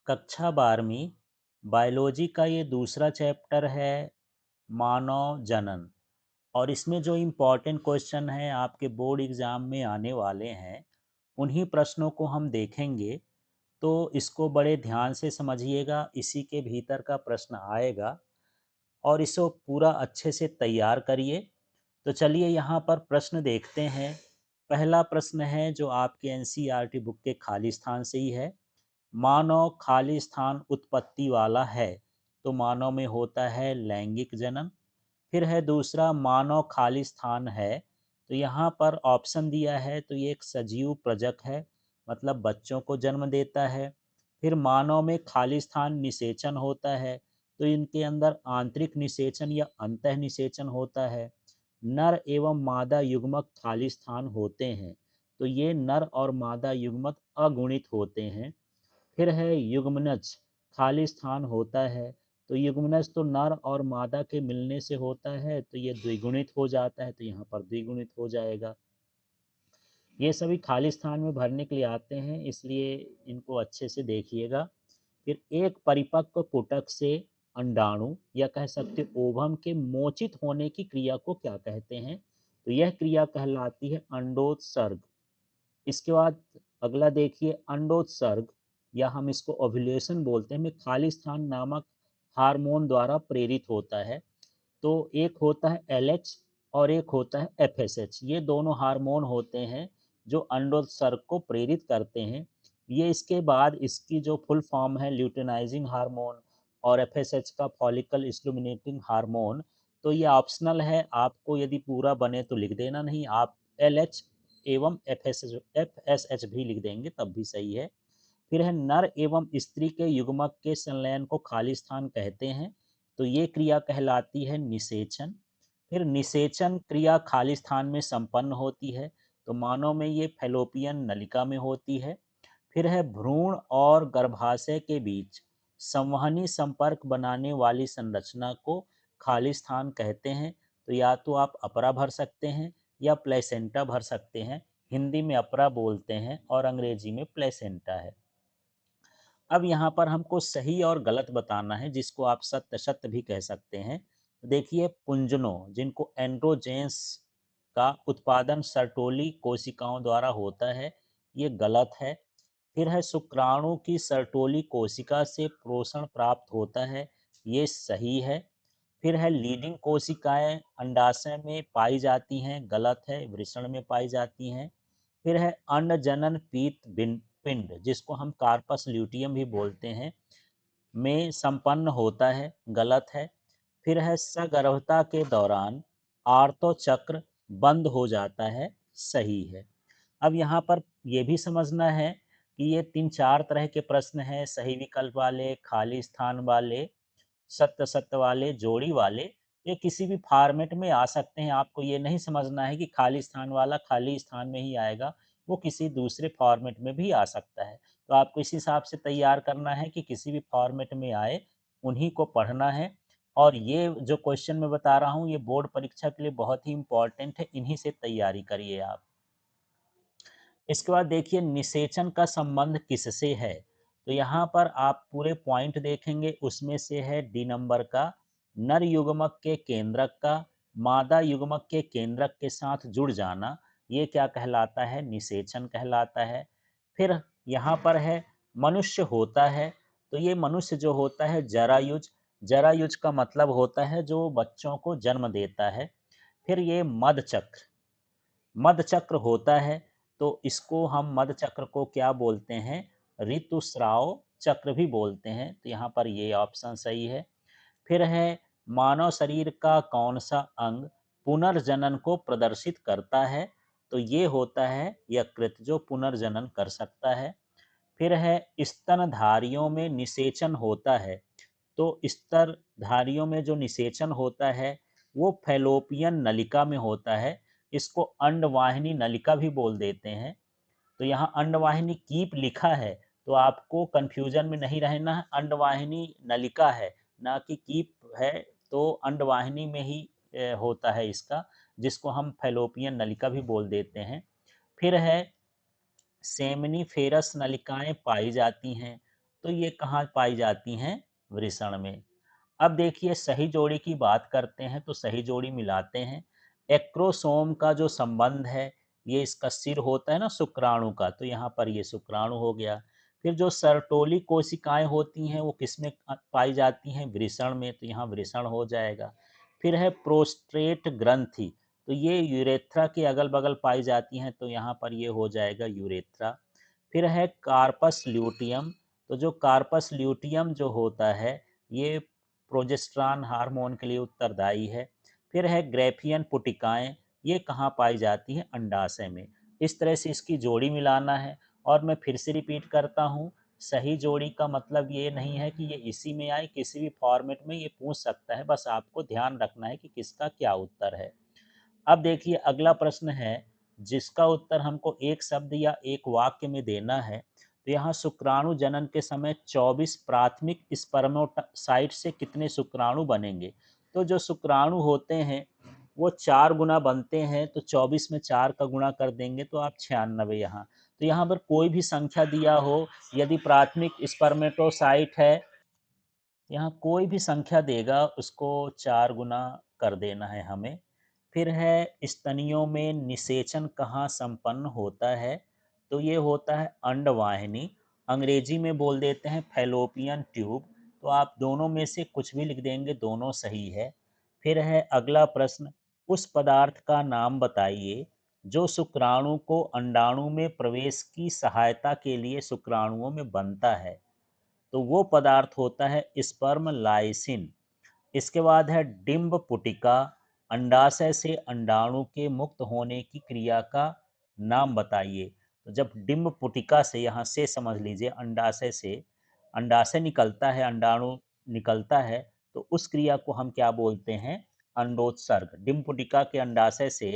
कक्षा 12वीं बायोलॉजी का ये दूसरा चैप्टर है मानव जनन। और इसमें जो इम्पोर्टेंट क्वेश्चन हैं आपके बोर्ड एग्ज़ाम में आने वाले हैं, उन्हीं प्रश्नों को हम देखेंगे। तो इसको बड़े ध्यान से समझिएगा, इसी के भीतर का प्रश्न आएगा और इसको पूरा अच्छे से तैयार करिए। तो चलिए यहाँ पर प्रश्न देखते हैं। पहला प्रश्न है जो आपके एनसीईआरटी बुक के खाली स्थान से ही है। मानव खाली स्थान उत्पत्ति वाला है, तो मानव में होता है लैंगिक जनन। फिर है दूसरा, मानव खाली स्थान है, तो यहाँ पर ऑप्शन दिया है, तो ये एक सजीव प्रजक है, मतलब बच्चों को जन्म देता है। फिर मानव में खाली स्थान निषेचन होता है, तो इनके अंदर आंतरिक निषेचन या अंतः निषेचन होता है। नर एवं मादा युग्मक खाली स्थान होते हैं, तो ये नर और मादा युग्मक अगुणित होते हैं। फिर है युग्मनज, खाली स्थान होता है, तो युग्मनज तो नर और मादा के मिलने से होता है, तो ये द्विगुणित हो जाता है, तो यहाँ पर द्विगुणित हो जाएगा। ये सभी खाली स्थान में भरने के लिए आते हैं, इसलिए इनको अच्छे से देखिएगा। फिर एक परिपक्व पुटक से अंडाणु या कह सकते ओवम के मोचित होने की क्रिया को क्या कहते हैं? तो यह क्रिया कहलाती है अंडोत्सर्ग। इसके बाद अगला देखिए, अंडोत्सर्ग या हम इसको ओव्यूलेशन बोलते हैं, में खाली स्थान नामक हार्मोन द्वारा प्रेरित होता है। तो एक होता है एलएच और एक होता है एफएसएच। ये दोनों हार्मोन होते हैं जो अंडोत्सर्ग को प्रेरित करते हैं। ये इसके बाद इसकी जो फुल फॉर्म है ल्यूटिनाइजिंग हार्मोन और एफएसएच का फॉलिकल स्टिमुलेटिंग हार्मोन। तो ये ऑप्शनल है, आपको यदि पूरा बने तो लिख देना, नहीं आप एलएच एवं एफएसएच भी लिख देंगे तब भी सही है। फिर है नर एवं स्त्री के युग्मक के संलयन को खाली स्थान कहते हैं, तो ये क्रिया कहलाती है निषेचन। फिर निषेचन क्रिया खाली स्थान में संपन्न होती है, तो मानव में ये फैलोपियन नलिका में होती है। फिर है भ्रूण और गर्भाशय के बीच संवहनी संपर्क बनाने वाली संरचना को खाली स्थान कहते हैं, तो या तो आप अपरा भर सकते हैं या प्लेसेंटा भर सकते हैं। हिंदी में अपरा बोलते हैं और अंग्रेजी में प्लेसेंटा है। अब यहाँ पर हमको सही और गलत बताना है, जिसको आप सत्य सत्य भी कह सकते हैं। तो देखिए, पुंजनों जिनको एंड्रोजेंस का उत्पादन सर्टोली कोशिकाओं द्वारा होता है, ये गलत है। फिर है शुक्राणु की सर्टोली कोशिका से पोषण प्राप्त होता है, ये सही है। फिर है लीडिंग कोशिकाएं अंडाशय में पाई जाती हैं, गलत है, वृषण में पाई जाती हैं। फिर है अंड जनन पीत पिंड, जिसको हम कार्पस ल्यूटियम भी बोलते हैं, में संपन्न होता है, गलत है। फिर है सगर्भता के दौरान आर्तो चक्र बंद हो जाता है, सही है। अब यहाँ पर ये भी समझना है कि ये तीन चार तरह के प्रश्न हैं, सही विकल्प वाले, खाली स्थान वाले, सत्य सत्य वाले, जोड़ी वाले। ये किसी भी फॉर्मेट में आ सकते हैं। आपको ये नहीं समझना है कि खाली स्थान वाला खाली स्थान में ही आएगा, वो किसी दूसरे फॉर्मेट में भी आ सकता है। तो आपको इस हिसाब से तैयार करना है कि किसी भी फॉर्मेट में आए उन्हीं को पढ़ना है। और ये जो क्वेश्चन मैं बता रहा हूँ, ये बोर्ड परीक्षा के लिए बहुत ही इंपॉर्टेंट है, इन्हीं से तैयारी करिए आप। इसके बाद देखिए, निषेचन का संबंध किससे है? तो यहाँ पर आप पूरे पॉइंट देखेंगे, उसमें से है डी नंबर का, नर युग्मक के केंद्रक का मादा युग्मक के केंद्रक के साथ जुड़ जाना, ये क्या कहलाता है? निषेचन कहलाता है। फिर यहाँ पर है मनुष्य होता है, तो ये मनुष्य जो होता है जरायुज, जरायुज का मतलब होता है जो बच्चों को जन्म देता है। फिर ये मध चक्र, मध चक्र होता है, तो इसको हम मध चक्र को क्या बोलते हैं? ऋतुस्राव चक्र भी बोलते हैं, तो यहाँ पर ये ऑप्शन सही है। फिर है मानव शरीर का कौन सा अंग पुनर्जनन को प्रदर्शित करता है? तो ये होता है यकृत, जो पुनर्जनन कर सकता है। फिर है स्तनधारियों में निषेचन होता है, तो स्तनधारियों में जो निषेचन होता है वो फैलोपियन नलिका में होता है, इसको अंडवाहिनी नलिका भी बोल देते हैं। तो यहाँ अंडवाहिनी कीप लिखा है, तो आपको कंफ्यूजन में नहीं रहना है, अंडवाहिनी नलिका है ना कि कीप है। तो अंडवाहिनी में ही होता है इसका, जिसको हम फैलोपियन नलिका भी बोल देते हैं। फिर है सेमिनिफेरस नलिकाएं पाई जाती हैं, तो ये कहाँ पाई जाती हैं? वृषण में। अब देखिए सही जोड़ी की बात करते हैं तो सही जोड़ी मिलाते हैं। एक्रोसोम का जो संबंध है, ये इसका सिर होता है ना शुक्राणु का, तो यहाँ पर ये शुक्राणु हो गया। फिर जो सर्टोली कोशिकाएं होती हैं वो किसमें पाई जाती हैं? वृषण में, तो यहाँ वृषण हो जाएगा। फिर है प्रोस्टेट ग्रंथि, तो ये यूरेथ्रा के अगल बगल पाई जाती हैं, तो यहाँ पर ये हो जाएगा यूरेथ्रा। फिर है कार्पस ल्यूटियम, तो जो कार्पस ल्यूटियम जो होता है ये प्रोजेस्टेरॉन हार्मोन के लिए उत्तरदायी है। फिर है ग्रेफियन पुटिकाएं, ये कहाँ पाई जाती हैं? अंडाशय में। इस तरह से इसकी जोड़ी मिलाना है। और मैं फिर से रिपीट करता हूँ, सही जोड़ी का मतलब ये नहीं है कि ये इसी में आए, किसी भी फॉर्मेट में ये पूछ सकता है, बस आपको ध्यान रखना है कि किसका क्या उत्तर है। अब देखिए अगला प्रश्न है, जिसका उत्तर हमको एक शब्द या एक वाक्य में देना है। तो यहाँ शुक्राणु जनन के समय 24 प्राथमिक स्पर्मोसाइट से कितने शुक्राणु बनेंगे? तो जो शुक्राणु होते हैं वो 4 गुना बनते हैं, तो 24 में 4 का गुणा कर देंगे तो आप 96 यहाँ। तो यहाँ पर कोई भी संख्या दिया हो, यदि प्राथमिक स्पर्मेटोसाइट है, यहाँ कोई भी संख्या देगा उसको 4 गुना कर देना है हमें। फिर है स्तनियों में निषेचन कहाँ संपन्न होता है? तो ये होता है अंडवाहिनी, अंग्रेजी में बोल देते हैं फैलोपियन ट्यूब। तो आप दोनों में से कुछ भी लिख देंगे, दोनों सही है। फिर है अगला प्रश्न, उस पदार्थ का नाम बताइए जो शुक्राणु को अंडाणु में प्रवेश की सहायता के लिए शुक्राणुओं में बनता है। तो वो पदार्थ होता है स्पर्म लाइसिन। इसके बाद है डिम्ब पुटिका, अंडाशय से अंडाणु के मुक्त होने की क्रिया का नाम बताइए। तो जब डिम्ब पुटिका से, यहाँ से समझ लीजिए, अंडाशय से अंडाशय निकलता है, अंडाणु निकलता है, तो उस क्रिया को हम क्या बोलते हैं? अंडोत्सर्ग। डिम्ब पुटिका के अंडाशय से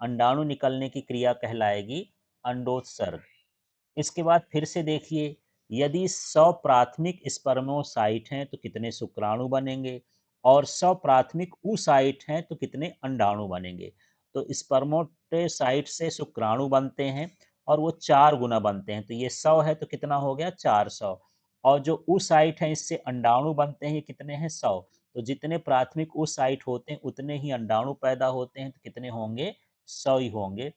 अंडाणु निकलने की क्रिया कहलाएगी अंडोत्सर्ग। इसके बाद फिर से देखिए, यदि 100 प्राथमिक स्पर्मोसाइट हैं तो कितने शुक्राणु बनेंगे, और 100 प्राथमिक oocyte हैं तो कितने अंडाणु बनेंगे? तो स्पर्मोटेसाइट से शुक्राणु बनते हैं और वो 4 गुना बनते हैं, तो ये 100 है तो कितना हो गया? 400। और जो oocyte हैं इससे अंडाणु बनते हैं, ये कितने हैं? 100। तो जितने प्राथमिक oocyte होते हैं उतने ही अंडाणु पैदा होते हैं, तो कितने होंगे? 100 ही होंगे।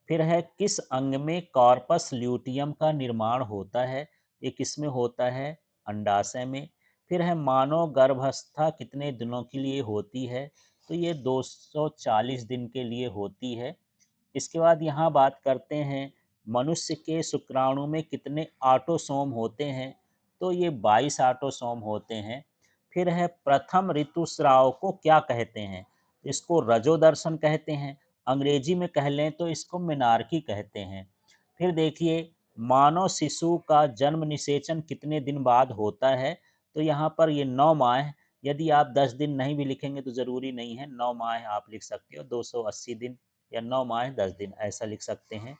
फिर है किस अंग में कॉर्पस ल्यूटियम का निर्माण होता है? ये किस में होता है? अंडाशय में। फिर है मानव गर्भावस्था कितने दिनों के लिए होती है? तो ये 240 दिन के लिए होती है। इसके बाद यहाँ बात करते हैं, मनुष्य के शुक्राणु में कितने ऑटोसोम होते हैं? तो ये 22 ऑटोसोम होते हैं। फिर है प्रथम ऋतुस्राव को क्या कहते हैं? इसको रजोदर्शन कहते हैं, अंग्रेजी में कह लें तो इसको मेनार्की कहते हैं। फिर देखिए, मानव शिशु का जन्म निषेचन कितने दिन बाद होता है? तो यहाँ पर ये 9 माह, यदि आप 10 दिन नहीं भी लिखेंगे तो ज़रूरी नहीं है, 9 माह आप लिख सकते हो, 280 दिन या 9 माह 10 दिन ऐसा लिख सकते हैं।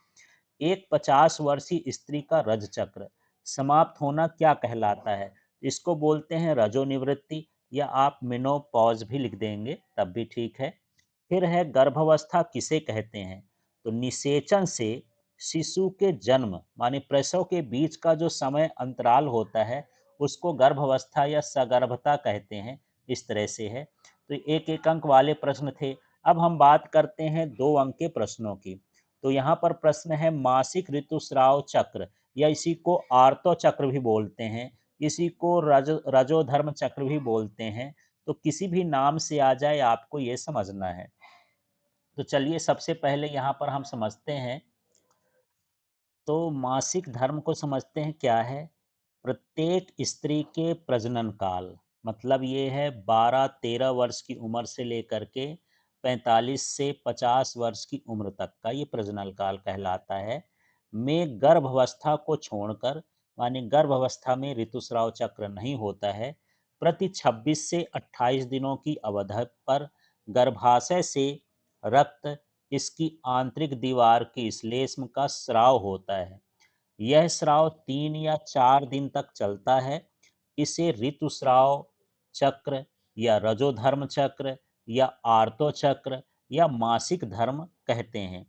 एक 50 वर्षीय स्त्री का रज चक्र समाप्त होना क्या कहलाता है? इसको बोलते हैं रजोनिवृत्ति, या आप मेनोपॉज भी लिख देंगे तब भी ठीक है। फिर है गर्भावस्था किसे कहते हैं? तो निषेचन से शिशु के जन्म माने प्रसव के बीच का जो समय अंतराल होता है उसको गर्भावस्था या सगर्भता कहते हैं। इस तरह से है। तो एक एक अंक वाले प्रश्न थे। अब हम बात करते हैं 2 अंक के प्रश्नों की। तो यहाँ पर प्रश्न है मासिक ऋतुस्राव चक्र, या इसी को आर्तो चक्र भी बोलते हैं, इसी को रजोधर्म चक्र भी बोलते हैं। तो किसी भी नाम से आ जाए आपको ये समझना है। तो चलिए सबसे पहले यहाँ पर हम समझते हैं, तो मासिक धर्म को समझते हैं क्या है। प्रत्येक स्त्री के प्रजनन काल, मतलब ये है 12-13 वर्ष की उम्र से लेकर के 45 से 50 वर्ष की उम्र तक का ये प्रजनन काल कहलाता है, में गर्भावस्था को छोड़कर, माने गर्भावस्था में ऋतुस्राव चक्र नहीं होता है, प्रति 26 से 28 दिनों की अवधि पर गर्भाशय से रक्त, इसकी आंतरिक दीवार की श्लेष्म का स्राव होता है। यह स्राव 3 या 4 दिन तक चलता है। इसे ऋतुस्राव चक्र या रजोधर्म चक्र या आर्तो चक्र या मासिक धर्म कहते हैं।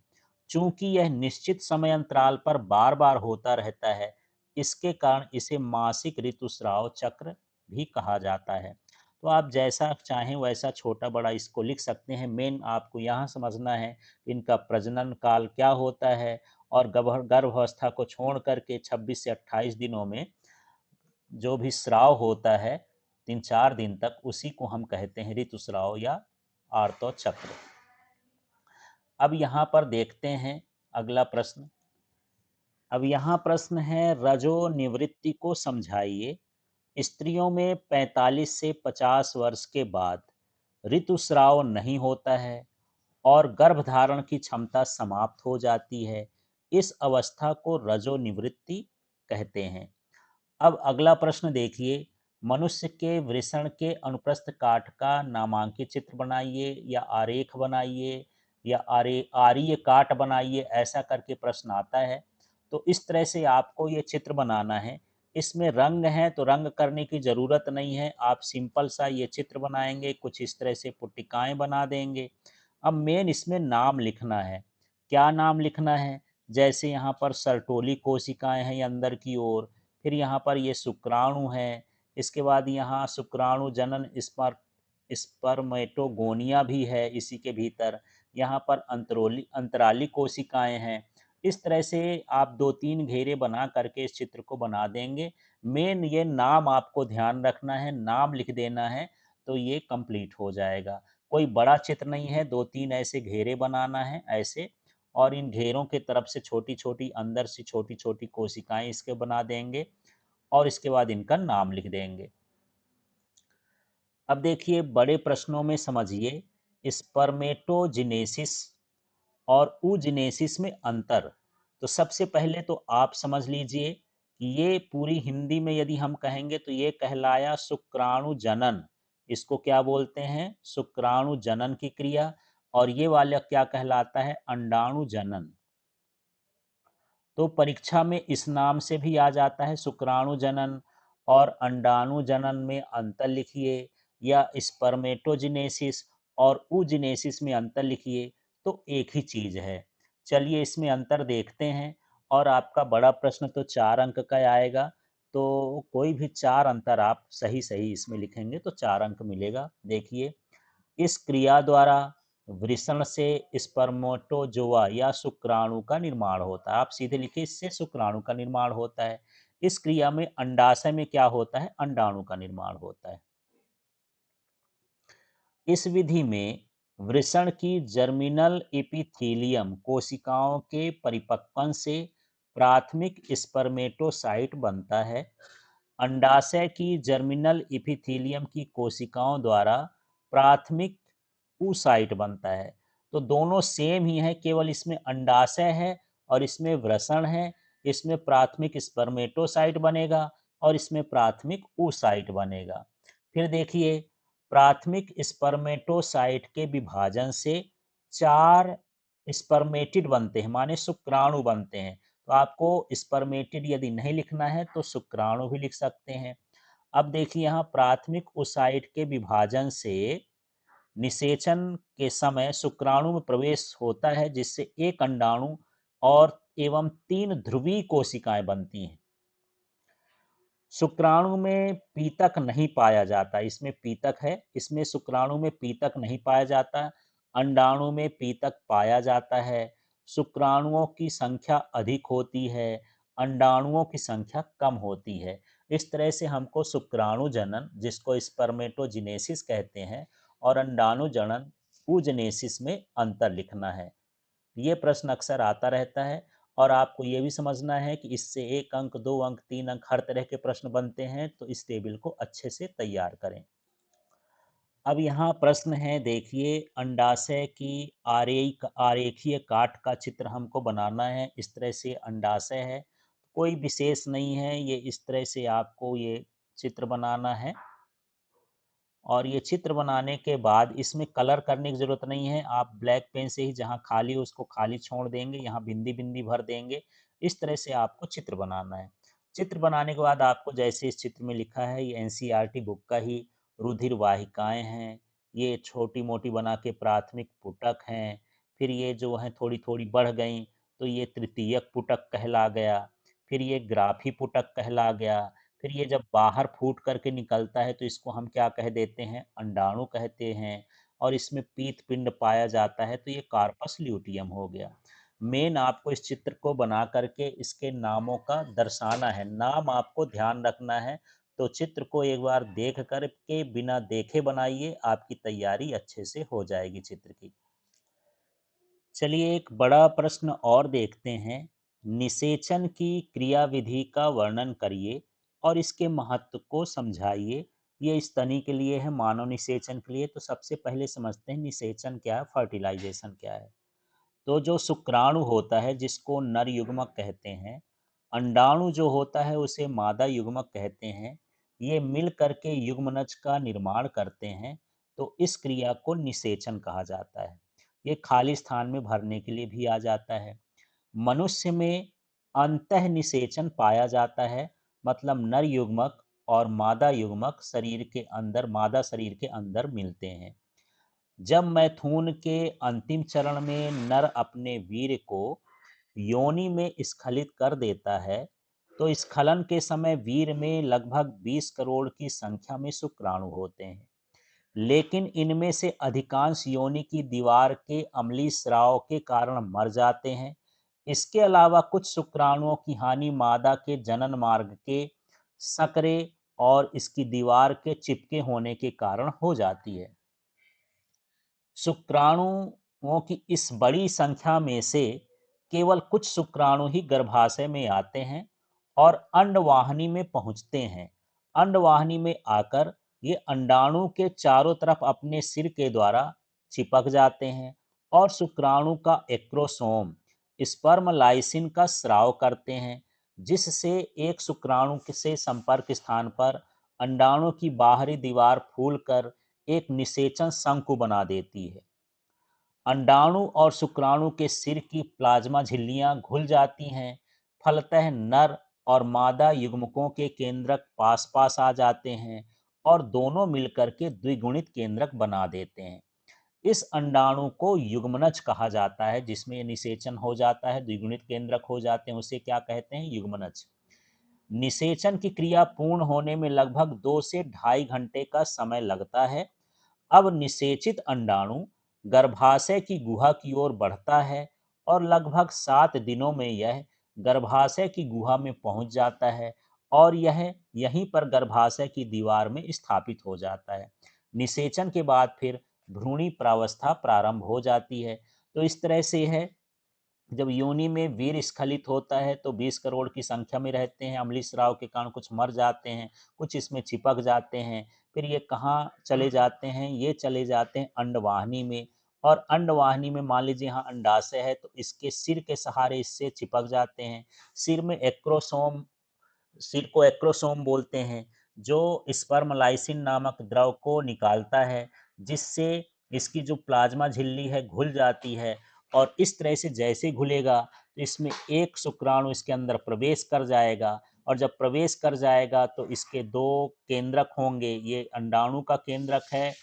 चूंकि यह निश्चित समय अंतराल पर बार बार होता रहता है, इसके कारण इसे मासिक ऋतुस्राव चक्र भी कहा जाता है। तो आप जैसा चाहें वैसा छोटा-बड़ा इसको लिख सकते हैं। मेन आपको यहाँ समझना है इनका प्रजनन काल क्या होता है और गर्भावस्था को छोड़ कर के 26 से 28 दिनों में जो भी स्राव होता है 3-4 दिन तक, उसी को हम कहते हैं ऋतुस्राव या आर्तव चक्र। अब यहाँ पर देखते हैं अगला प्रश्न। अब यहाँ प्रश्न है, रजो निवृत्ति को समझाइए। स्त्रियों में 45 से 50 वर्ष के बाद ऋतुस्राव नहीं होता है और गर्भधारण की क्षमता समाप्त हो जाती है। इस अवस्था को रजो निवृत्ति कहते हैं। अब अगला प्रश्न देखिए, मनुष्य के वृषण के अनुप्रस्थ काट का नामांकित चित्र बनाइए या आरेख बनाइए या आर्य काट बनाइए, ऐसा करके प्रश्न आता है। तो इस तरह से आपको ये चित्र बनाना है। इसमें रंग है तो रंग करने की ज़रूरत नहीं है, आप सिंपल सा ये चित्र बनाएंगे, कुछ इस तरह से पुट्टिकाएँ बना देंगे। अब मेन इसमें नाम लिखना है। क्या नाम लिखना है? जैसे यहाँ पर सर्टोली कोशिकाएँ हैं अंदर की ओर, फिर यहाँ पर ये शुक्राणु है, इसके बाद यहाँ शुक्राणु जनन स्पर्मेटोगोनिया भी है इसी के भीतर, यहाँ पर अंतराली कोशिकाएं हैं। इस तरह से आप 2-3 घेरे बना करके इस चित्र को बना देंगे। मेन ये नाम आपको ध्यान रखना है, नाम लिख देना है, तो ये कंप्लीट हो जाएगा। कोई बड़ा चित्र नहीं है, 2-3 ऐसे घेरे बनाना है ऐसे, और इन घेरों के तरफ से छोटी-छोटी अंदर से छोटी-छोटी कोशिकाएं इसके बना देंगे और इसके बाद इनका नाम लिख देंगे। अब देखिए बड़े प्रश्नों में समझिए स्पर्मेटोजेनेसिस और oogenesis में अंतर। तो सबसे पहले तो आप समझ लीजिए कि ये पूरी हिंदी में यदि हम कहेंगे तो ये कहलाया शुक्राणु जनन। इसको क्या बोलते हैं? शुक्राणु जनन की क्रिया। और ये वाला क्या कहलाता है? अंडाणु जनन। तो परीक्षा में इस नाम से भी आ जाता है शुक्राणु जनन। और अंडाणु जनन में अंतर लिखिए या स्पर्मेटोजेनेसिस और oogenesis में अंतर लिखिए, तो एक ही चीज है। चलिए इसमें अंतर देखते हैं। और आपका बड़ा प्रश्न तो 4 अंक का आएगा, तो कोई भी 4 अंतर आप सही सही इसमें लिखेंगे तो 4 अंक मिलेगा। देखिए, इस क्रिया द्वारा वृषण से स्पर्मेटोजोआ या शुक्राणु का निर्माण होता है। आप सीधे लिखिए, इससे शुक्राणु का निर्माण होता है। इस क्रिया में अंडाशय में क्या होता है? अंडाणु का निर्माण होता है। इस विधि में वृषण की जर्मिनल एपिथेलियम कोशिकाओं के परिपक्वन से प्राथमिक स्पर्मेटोसाइट बनता है। अंडाशय की जर्मिनल एपिथेलियम की कोशिकाओं द्वारा प्राथमिक oocyte बनता है। तो दोनों सेम ही है, केवल इसमें अंडाशय है और इसमें वृषण है। इसमें प्राथमिक स्पर्मेटोसाइट बनेगा और इसमें प्राथमिक oocyte बनेगा। फिर देखिए, प्राथमिक स्पर्मेटोसाइट के विभाजन से 4 स्पर्मेटिड बनते हैं, माने शुक्राणु बनते हैं। तो आपको स्पर्मेटिड यदि नहीं लिखना है तो शुक्राणु भी लिख सकते हैं। अब देखिए, यहाँ प्राथमिक ओसाइट के विभाजन से निषेचन के समय शुक्राणु में प्रवेश होता है, जिससे एक अंडाणु और एवं 3 ध्रुवीय कोशिकाएं बनती हैं। शुक्राणु में पीतक नहीं पाया जाता, इसमें पीतक है, इसमें शुक्राणु में पीतक नहीं पाया जाता। अंडाणु में पीतक पाया जाता है। शुक्राणुओं की संख्या अधिक होती है, अंडाणुओं की संख्या कम होती है। इस तरह से हमको शुक्राणु जनन, जिसको स्पर्मेटोजेनेसिस कहते हैं, और अंडाणु जनन oogenesis में अंतर लिखना है। ये प्रश्न अक्सर आता रहता है। और आपको ये भी समझना है कि इससे 1 अंक, 2 अंक, 3 अंक हर तरह के प्रश्न बनते हैं, तो इस टेबल को अच्छे से तैयार करें। अब यहाँ प्रश्न है, देखिए, अंडाशय की आरेखीय काट का चित्र हमको बनाना है। इस तरह से अंडाशय है, कोई विशेष नहीं है, ये इस तरह से आपको ये चित्र बनाना है। और ये चित्र बनाने के बाद इसमें कलर करने की ज़रूरत नहीं है, आप ब्लैक पेन से ही जहाँ खाली हो उसको खाली छोड़ देंगे, यहाँ बिंदी बिंदी भर देंगे। इस तरह से आपको चित्र बनाना है। चित्र बनाने के बाद आपको, जैसे इस चित्र में लिखा है, ये एनसीईआरटी बुक का ही रुधिर वाहिकाएँ हैं। ये छोटी मोटी बना के प्राथमिक पुटक हैं। फिर ये जो हैं थोड़ी थोड़ी बढ़ गई तो ये तृतीयक पुटक कहला गया। फिर ये ग्राफी पुटक कहला गया। फिर ये जब बाहर फूट करके निकलता है तो इसको हम क्या कह देते हैं, अंडाणु कहते हैं। और इसमें पीत पिंड पाया जाता है तो ये कार्पस ल्यूटियम हो गया। मेन आपको इस चित्र को बना करके इसके नामों का दर्शाना है, नाम आपको ध्यान रखना है। तो चित्र को एक बार देख कर के बिना देखे बनाइए, आपकी तैयारी अच्छे से हो जाएगी चित्र की। चलिए एक बड़ा प्रश्न और देखते हैं। निषेचन की क्रियाविधि का वर्णन करिए और इसके महत्व को समझाइए। ये स्तनी के लिए है, मानव निषेचन के लिए। तो सबसे पहले समझते हैं निषेचन क्या है, फर्टिलाइजेशन क्या है। तो जो शुक्राणु होता है जिसको नर युग्मक कहते हैं, अंडाणु जो होता है उसे मादा युग्मक कहते हैं, ये मिल करके युग्मनज का निर्माण करते हैं। तो इस क्रिया को निषेचन कहा जाता है। ये खाली स्थान में भरने के लिए भी आ जाता है। मनुष्य में अंतः निषेचन पाया जाता है, मतलब नर युग्मक और मादा युग्मक शरीर के अंदर, मादा शरीर के अंदर मिलते हैं। जब मैथुन के अंतिम चरण में नर अपने वीर्य को योनि में स्खलित कर देता है, तो स्खलन के समय वीर्य में लगभग 20 करोड़ की संख्या में शुक्राणु होते हैं। लेकिन इनमें से अधिकांश योनि की दीवार के अम्लीय स्राव के कारण मर जाते हैं। इसके अलावा कुछ शुक्राणुओं की हानि मादा के जनन मार्ग के संकरे और इसकी दीवार के चिपके होने के कारण हो जाती है। शुक्राणुओं की इस बड़ी संख्या में से केवल कुछ शुक्राणु ही गर्भाशय में आते हैं और अंडवाहिनी में पहुंचते हैं। अंडवाहिनी में आकर ये अंडाणु के चारों तरफ अपने सिर के द्वारा चिपक जाते हैं और शुक्राणु का एक्रोसोम स्पर्म लाइसिन का स्राव करते हैं, जिससे एक शुक्राणु से संपर्क स्थान पर अंडाणु की बाहरी दीवार फूलकर एक निषेचन शंकु बना देती है। अंडाणु और शुक्राणु के सिर की प्लाज्मा झिल्लियां घुल जाती हैं। फलतः नर और मादा युग्मकों के केंद्रक पास पास आ जाते हैं और दोनों मिलकर के द्विगुणित केंद्रक बना देते हैं। इस अंडाणु को युग्मनज कहा जाता है, जिसमें ये निषेचन हो जाता है, द्विगुणित केंद्रक हो जाते हैं, उसे क्या कहते हैं, युग्मनज। निषेचन की क्रिया पूर्ण होने में लगभग 2 से ढाई घंटे का समय लगता है। अब निषेचित अंडाणु गर्भाशय की गुहा की ओर बढ़ता है और लगभग 7 दिनों में यह गर्भाशय की गुहा में पहुंच जाता है और यह यहीं पर गर्भाशय की दीवार में स्थापित हो जाता है। निषेचन के बाद फिर भ्रूणी प्रावस्था प्रारंभ हो जाती है। तो इस तरह से है, जब योनि में वीर स्खलित होता है तो 20 करोड़ की संख्या में रहते हैं। अम्लीय स्राव के कारण कुछ मर जाते हैं, कुछ इसमें चिपक जाते हैं। फिर ये कहाँ चले जाते हैं, ये चले जाते हैं अंडवाहिनी में। और अंडवाहिनी में मान लीजिए यहाँ अंडाशय है तो इसके सिर के सहारे इससे चिपक जाते हैं। सिर में एक्रोसोम, सिर को एक्रोसोम बोलते हैं, जो स्पर्मलाइसिन नामक द्रव को निकालता है, जिससे इसकी जो प्लाज्मा झिल्ली है घुल जाती है। और इस तरह से जैसे घुलेगा तो इसमें एक शुक्राणु इसके अंदर प्रवेश कर जाएगा। और जब प्रवेश कर जाएगा तो इसके दो केंद्रक होंगे, ये अंडाणु का केंद्रक है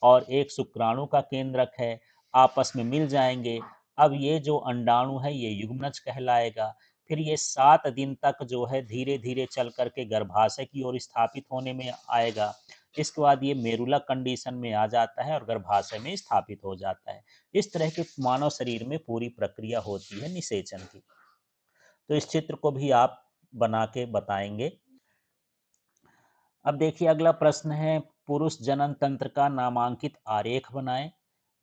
और एक शुक्राणु का केंद्रक है, आपस में मिल जाएंगे। अब ये जो अंडाणु है ये युग्मनज कहलाएगा। फिर ये 7 दिन तक जो है धीरे धीरे चल करके गर्भाशय की ओर स्थापित होने में आएगा। इसके बाद ये मेरुला कंडीशन में आ जाता है और गर्भाशय में स्थापित हो जाता है। इस तरह के मानव शरीर में पूरी प्रक्रिया होती है निषेचन की। तो इस चित्र को भी आप बना के बताएंगे। अब देखिए अगला प्रश्न है, पुरुष जनन तंत्र का नामांकित आरेख बनाएं।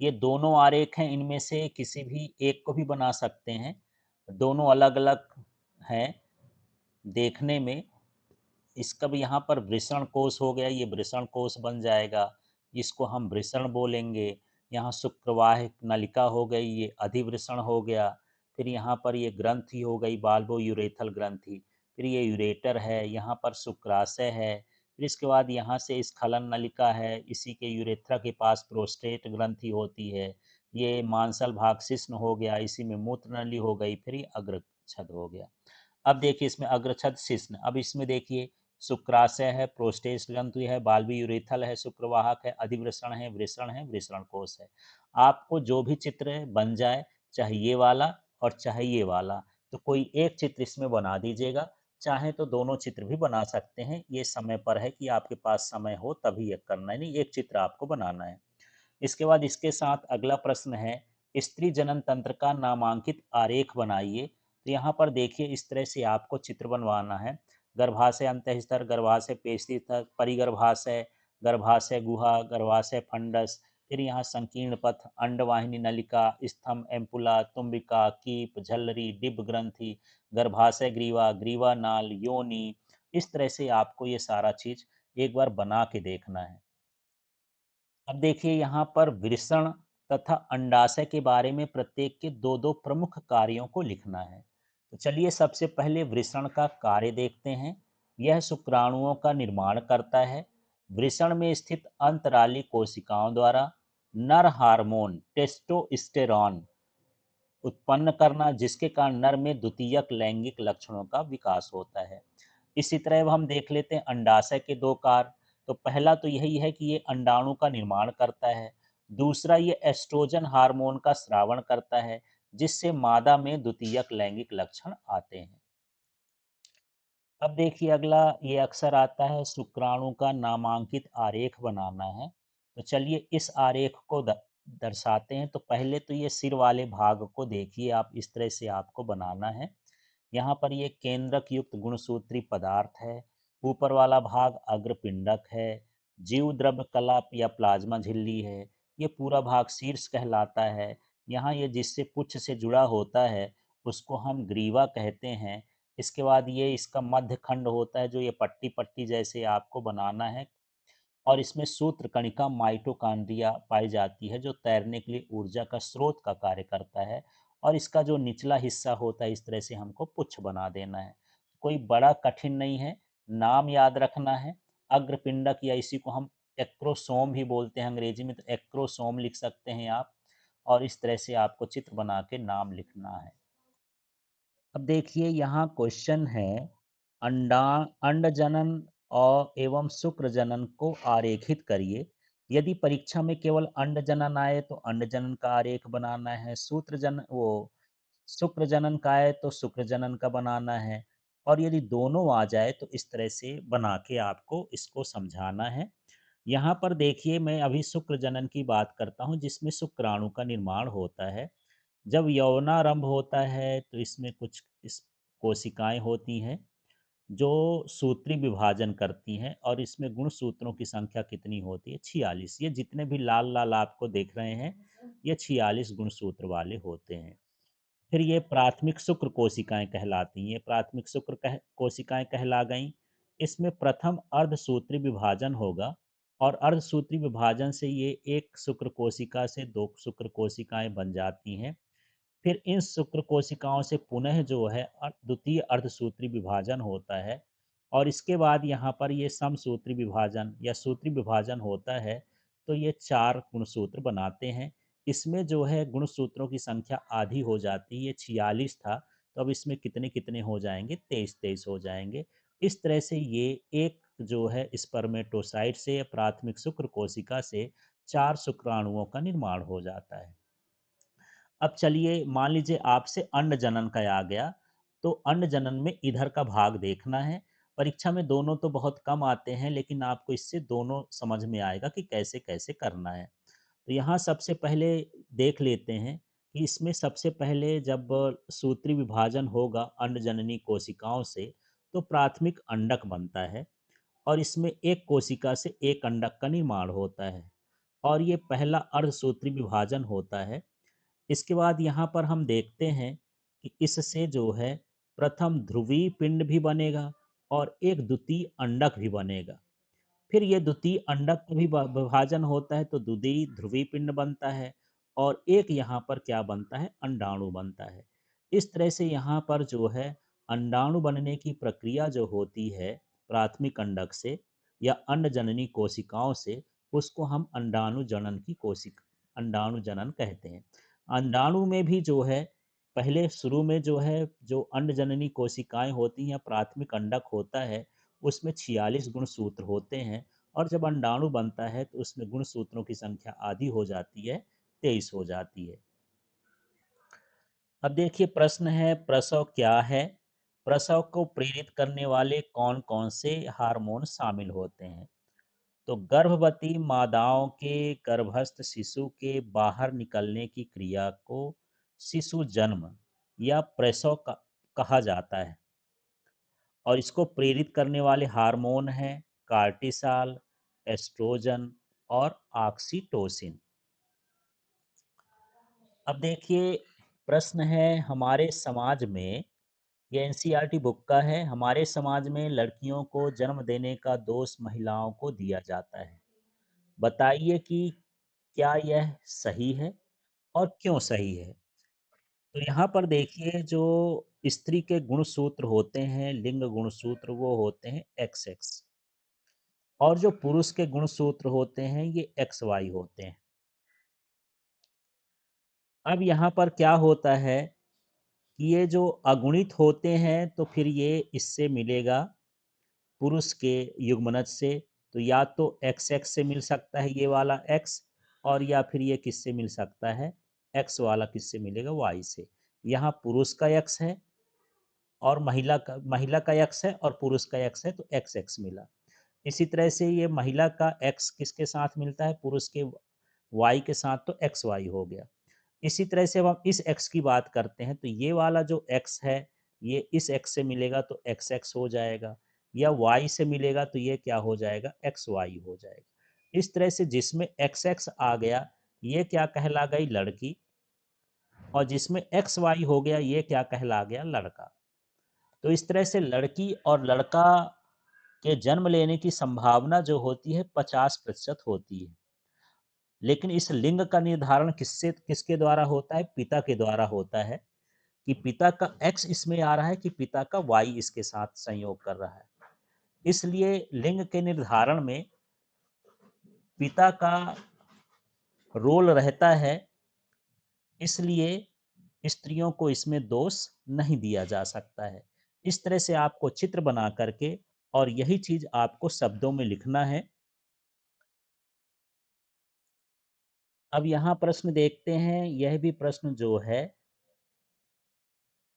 ये दोनों आरेख हैं, इनमें से किसी भी एक को भी बना सकते हैं, दोनों अलग अलग हैं देखने में। इसका भी यहाँ पर वृषण कोष हो गया, ये वृषण कोष बन जाएगा, इसको हम वृषण बोलेंगे। यहाँ शुक्रवाह नलिका हो गई, ये अधिवृषण हो गया। फिर यहाँ पर ये ग्रंथि हो गई, बाल्बो यूरेथल ग्रंथि। फिर ये यूरेटर है, यहाँ पर शुक्राशय है। फिर इसके बाद यहाँ से स्खलन नलिका है, इसी के यूरेथ्रा के पास प्रोस्टेट ग्रंथि होती है। ये मांसल भाग शिश्न हो गया, इसी में मूत्र नली हो गई। फिर ये अग्रछद हो गया। अब देखिए इसमें अग्रछद शिश्न, अब इसमें देखिए शुक्राशय है, प्रोस्टेट ग्रंथि है, बाल्बी यूरेथल है, शुक्रवाहक है, अधिवृषण है, वृषण कोष है। आपको जो भी चित्र बन जाए, चाहे ये वाला और चाहे ये वाला, तो कोई एक चित्र इसमें बना दीजिएगा, चाहे तो दोनों चित्र भी बना सकते हैं, ये समय पर है कि आपके पास समय हो तभी ये करना है, नहीं एक चित्र आपको बनाना है। इसके बाद इसके साथ अगला प्रश्न है, स्त्री जनन तंत्र का नामांकित आरेख बनाइए। तो यहाँ पर देखिए इस तरह से आपको चित्र बनवाना है। गर्भाशय अंतःस्तर, गर्भाशय पेशी तक, परिगर्भाशय, गर्भाशय गुहा, गर्भाशय फंडस, फिर यहाँ संकीर्ण पथ, अंडवाहिनी नलिका, स्तंभ, एम्पुला, तुम्बिका, कीप, झल्लरी, डिब ग्रंथि, गर्भाशय ग्रीवा, ग्रीवा नाल, योनि। इस तरह से आपको ये सारा चीज एक बार बना के देखना है। अब देखिए यहाँ पर वृषण तथा अंडाशय के बारे में प्रत्येक के दो दो प्रमुख कार्यों को लिखना है। तो चलिए सबसे पहले वृषण का कार्य देखते हैं। यह शुक्राणुओं का निर्माण करता है। वृषण में स्थित अंतराली कोशिकाओं द्वारा नर हार्मोन टेस्टोस्टेरॉन उत्पन्न करना, जिसके कारण नर में द्वितीयक लैंगिक लक्षणों का विकास होता है। इसी तरह अब हम देख लेते हैं अंडाशय के दो कार्य। तो पहला तो यही है कि ये अंडाणु का निर्माण करता है। दूसरा, ये एस्ट्रोजन हार्मोन का स्रावण करता है, जिससे मादा में द्वितीयक लैंगिक लक्षण आते हैं। अब देखिए अगला, ये अक्सर आता है शुक्राणु का नामांकित आरेख बनाना है। तो चलिए इस आरेख को दर्शाते हैं। तो पहले तो ये सिर वाले भाग को देखिए आप, इस तरह से आपको बनाना है। यहाँ पर ये केंद्रक युक्त गुणसूत्री पदार्थ है। ऊपर वाला भाग अग्रपिंडक है। जीव द्रव्य कला या प्लाज्मा झिल्ली है। ये पूरा भाग शीर्ष कहलाता है। यहाँ ये जिससे पुच्छ से जुड़ा होता है उसको हम ग्रीवा कहते हैं। इसके बाद ये इसका मध्य खंड होता है, जो ये पट्टी पट्टी जैसे आपको बनाना है। और इसमें सूत्र कणिका माइटोकॉन्ड्रिया पाई जाती है, जो तैरने के लिए ऊर्जा का स्रोत का कार्य करता है। और इसका जो निचला हिस्सा होता है इस तरह से हमको पुच्छ बना देना है। कोई बड़ा कठिन नहीं है, नाम याद रखना है। अग्रपिंडक, या इसी को हम एक्रोसोम भी बोलते हैं अंग्रेजी में, तो एक्रोसोम लिख सकते हैं आप। और इस तरह से आपको चित्र बना के नाम लिखना है। अब देखिए यहाँ क्वेश्चन है, अंडा अंड जनन और एवं शुक्र जनन को आरेखित करिए। यदि परीक्षा में केवल अंड जनन आए तो अंड जनन का आरेख बनाना है, सूत्र जन वो शुक्र जनन का आए तो शुक्र जनन का बनाना है। और यदि दोनों आ जाए तो इस तरह से बना के आपको इसको समझाना है। यहाँ पर देखिए मैं अभी शुक्र जनन की बात करता हूँ, जिसमें शुक्राणु का निर्माण होता है। जब यौनारंभ होता है तो इसमें कुछ इस कोशिकाएं होती हैं जो सूत्री विभाजन करती हैं, और इसमें गुण सूत्रों की संख्या कितनी होती है? 46। ये जितने भी लाल लाल आपको देख रहे हैं ये 46 गुण सूत्र वाले होते हैं। फिर ये प्राथमिक शुक्र कोशिकाएं कहलाती हैं। ये प्राथमिक शुक्र कोशिकाएं कहला गईं। इसमें प्रथम अर्धसूत्री विभाजन होगा, और अर्धसूत्री विभाजन से ये एक शुक्र कोशिका से दो शुक्र कोशिकाएं बन जाती हैं। फिर इन शुक्र कोशिकाओं से पुनः जो है द्वितीय अर्धसूत्री विभाजन होता है। और इसके बाद यहाँ पर ये समसूत्री विभाजन या सूत्री विभाजन होता है। तो ये 4 गुणसूत्र बनाते हैं। इसमें जो है गुणसूत्रों की संख्या आधी हो जाती है, ये 46 था, तो अब इसमें कितने कितने हो जाएंगे? 23-23 हो जाएंगे। इस तरह से ये एक जो है स्पर्मेटोसाइट से या प्राथमिक शुक्र कोशिका से 4 शुक्राणुओं का निर्माण हो जाता है। अब चलिए मान लीजिए आपसे अंड जनन का आ गया। तो अंड जनन में इधर का भाग देखना है। परीक्षा में दोनों तो बहुत कम आते हैं, लेकिन आपको इससे दोनों समझ में आएगा कि कैसे कैसे करना है। तो यहाँ सबसे पहले देख लेते हैं कि इसमें सबसे पहले जब सूत्री विभाजन होगा अंड जननी कोशिकाओं से, तो प्राथमिक अंडक बनता है। और इसमें एक कोशिका से एक अंडक का निर्माण होता है। और ये पहला अर्धसूत्री विभाजन होता है। इसके बाद यहाँ पर हम देखते हैं कि इससे जो है प्रथम ध्रुवीय पिंड भी बनेगा और एक द्वितीय अंडक भी बनेगा। फिर ये द्वितीय अंडक का भी विभाजन होता है तो द्वितीय ध्रुवीय पिंड बनता है। और एक यहाँ पर क्या बनता है? अंडाणु बनता है। इस तरह से यहाँ पर जो है अंडाणु बनने की प्रक्रिया जो होती है प्राथमिक अंडक से या अंड जननी कोशिकाओं से, उसको हम अंडाणु जनन की कोशिका अंडाणु जनन कहते हैं। अंडाणु में भी जो है पहले शुरू में जो है जो अंड जननी कोशिकाएं होती हैं, प्राथमिक अंडक होता है, उसमें 46 गुणसूत्र होते हैं। और जब अंडाणु बनता है तो उसमें गुणसूत्रों की संख्या आधी हो जाती है, 23 हो जाती है। अब देखिए प्रश्न है, प्रसव क्या है? प्रसव को प्रेरित करने वाले कौन-कौन से हार्मोन शामिल होते हैं? तो गर्भवती माताओं के गर्भस्थ शिशु के बाहर निकलने की क्रिया को शिशु जन्म या प्रसव कहा जाता है। और इसको प्रेरित करने वाले हार्मोन हैं कार्टिसाल, एस्ट्रोजन और ऑक्सीटोसिन। अब देखिए प्रश्न है, हमारे समाज में, ये एनसीईआरटी बुक का है, हमारे समाज में लड़कियों को जन्म देने का दोष महिलाओं को दिया जाता है। बताइए कि क्या यह सही है और क्यों सही है? तो यहाँ पर देखिए जो स्त्री के गुणसूत्र होते हैं, लिंग गुणसूत्र, वो होते हैं XX, और जो पुरुष के गुणसूत्र होते हैं ये XY होते हैं। अब यहाँ पर क्या होता है कि ये जो अगुणित होते हैं तो फिर ये इससे मिलेगा पुरुष के युग्मनज से, तो या तो XX से मिल सकता है ये वाला X, और या फिर ये किससे मिल सकता है, X वाला किससे मिलेगा, Y से। यहाँ पुरुष का X है और महिला का X है और पुरुष का X है, तो XX मिला। इसी तरह से ये महिला का X किसके साथ मिलता है, पुरुष के Y के साथ, तो XY हो गया। इसी तरह से अब हम इस x की बात करते हैं, तो ये वाला जो x है ये इस x से मिलेगा तो XX हो जाएगा, या y से मिलेगा तो ये क्या हो जाएगा, XY हो जाएगा। इस तरह से जिसमें XX आ गया ये क्या कहला गई, लड़की, और जिसमें XY हो गया ये क्या कहला गया, लड़का। तो इस तरह से लड़की और लड़का के जन्म लेने की संभावना जो होती है 50% होती है। लेकिन इस लिंग का निर्धारण किसके द्वारा होता है, पिता के द्वारा होता है, कि पिता का X इसमें आ रहा है कि पिता का Y इसके साथ संयोग कर रहा है। इसलिए लिंग के निर्धारण में पिता का रोल रहता है, इसलिए स्त्रियों को इसमें दोष नहीं दिया जा सकता है। इस तरह से आपको चित्र बना करके, और यही चीज आपको शब्दों में लिखना है। अब यहाँ प्रश्न देखते हैं, यह भी प्रश्न जो है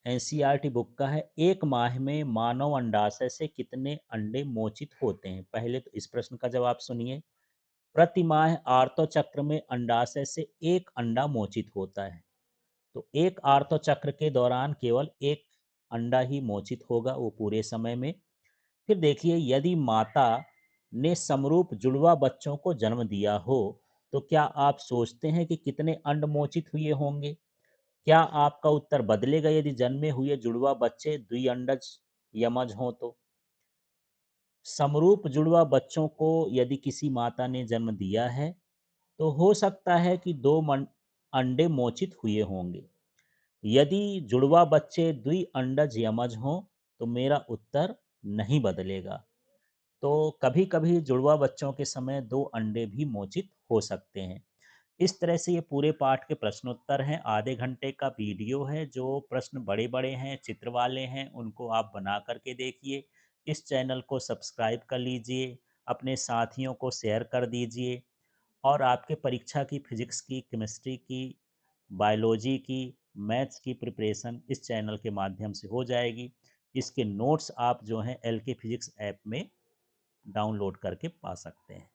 एनसीईआरटी बुक का है, एक माह में मानव अंडाशय से कितने अंडे मोचित होते हैं? पहले तो इस प्रश्न का जवाब सुनिए। प्रति माह आर्तो चक्र में अंडाशय से एक अंडा मोचित होता है। तो एक आर्तो चक्र के दौरान केवल एक अंडा ही मोचित होगा, वो पूरे समय में। फिर देखिए, यदि माता ने समरूप जुड़वा बच्चों को जन्म दिया हो तो क्या आप सोचते हैं कि कितने अंड मोचित हुए होंगे? क्या आपका उत्तर बदलेगा यदि जन्मे हुए जुड़वा बच्चे द्विअंडज यमज हों तो? समरूप जुड़वा बच्चों को यदि किसी माता ने जन्म दिया है तो हो सकता है कि अंडे मोचित हुए होंगे। यदि जुड़वा बच्चे द्विअंडज यमज हों तो मेरा उत्तर नहीं बदलेगा। तो कभी कभी जुड़वा बच्चों के समय दो अंडे भी मोचित हो सकते हैं। इस तरह से ये पूरे पाठ के प्रश्नोत्तर हैं। आधे घंटे का वीडियो है। जो प्रश्न बड़े बड़े हैं, चित्र वाले हैं, उनको आप बना करके देखिए। इस चैनल को सब्सक्राइब कर लीजिए, अपने साथियों को शेयर कर दीजिए, और आपके परीक्षा की फिजिक्स की, केमिस्ट्री की, बायोलॉजी की, मैथ्स की प्रिपरेशन इस चैनल के माध्यम से हो जाएगी। इसके नोट्स आप जो हैं LK फिजिक्स ऐप में डाउनलोड करके पा सकते हैं।